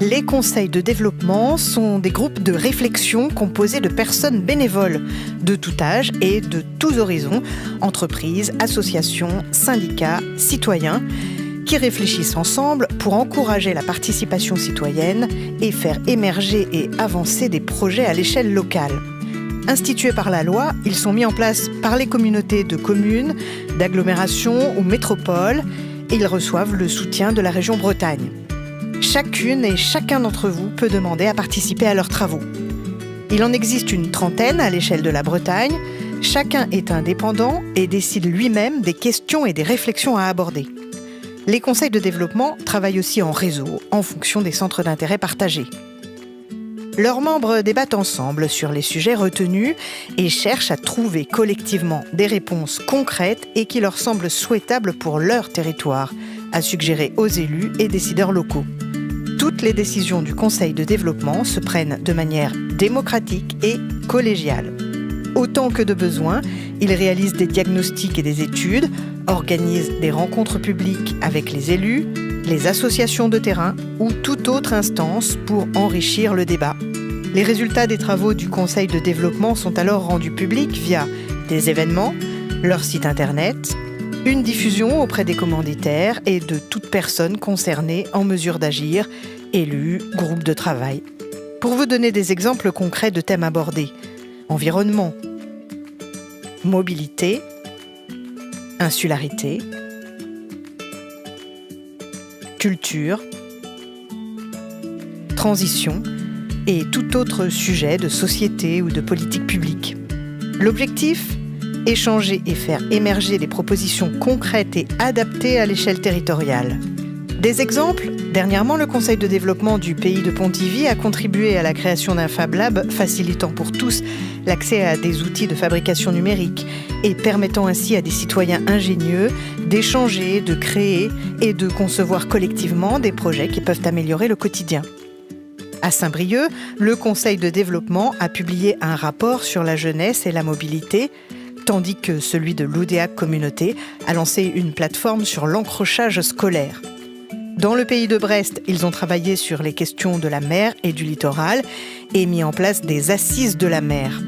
Les conseils de développement sont des groupes de réflexion composés de personnes bénévoles de tout âge et de tous horizons, entreprises, associations, syndicats, citoyens, qui réfléchissent ensemble pour encourager la participation citoyenne et faire émerger et avancer des projets à l'échelle locale. Institués par la loi, ils sont mis en place par les communautés de communes, d'agglomérations ou métropoles et ils reçoivent le soutien de la région Bretagne. Chacune et chacun d'entre vous peut demander à participer à leurs travaux. Il en existe une trentaine à l'échelle de la Bretagne. Chacun est indépendant et décide lui-même des questions et des réflexions à aborder. Les conseils de développement travaillent aussi en réseau, en fonction des centres d'intérêt partagés. Leurs membres débattent ensemble sur les sujets retenus et cherchent à trouver collectivement des réponses concrètes et qui leur semblent souhaitables pour leur territoire, à suggérer aux élus et décideurs locaux. Toutes les décisions du Conseil de développement se prennent de manière démocratique et collégiale. Autant que de besoin, ils réalisent des diagnostics et des études, organisent des rencontres publiques avec les élus, les associations de terrain ou toute autre instance pour enrichir le débat. Les résultats des travaux du Conseil de développement sont alors rendus publics via des événements, leur site internet, une diffusion auprès des commanditaires et de toute personne concernée en mesure d'agir, élus, groupes de travail. Pour vous donner des exemples concrets de thèmes abordés, environnement, mobilité, insularité, culture, transition et tout autre sujet de société ou de politique publique. L'objectif ? Échanger et faire émerger des propositions concrètes et adaptées à l'échelle territoriale. Des exemples ? Dernièrement, le Conseil de développement du pays de Pontivy a contribué à la création d'un Fab Lab facilitant pour tous l'accès à des outils de fabrication numérique et permettant ainsi à des citoyens ingénieux d'échanger, de créer et de concevoir collectivement des projets qui peuvent améliorer le quotidien. À Saint-Brieuc, le Conseil de développement a publié un rapport sur la jeunesse et la mobilité, tandis que celui de l'Oudéac Communauté a lancé une plateforme sur l'encrochage scolaire. Dans le pays de Brest, ils ont travaillé sur les questions de la mer et du littoral et mis en place des assises de la mer.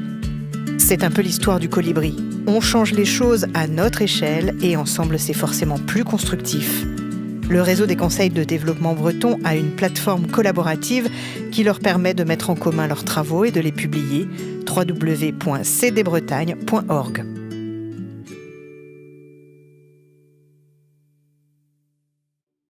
C'est un peu l'histoire du colibri. On change les choses à notre échelle et ensemble c'est forcément plus constructif. Le réseau des conseils de développement breton a une plateforme collaborative qui leur permet de mettre en commun leurs travaux et de les publier, www.cdbretagne.org.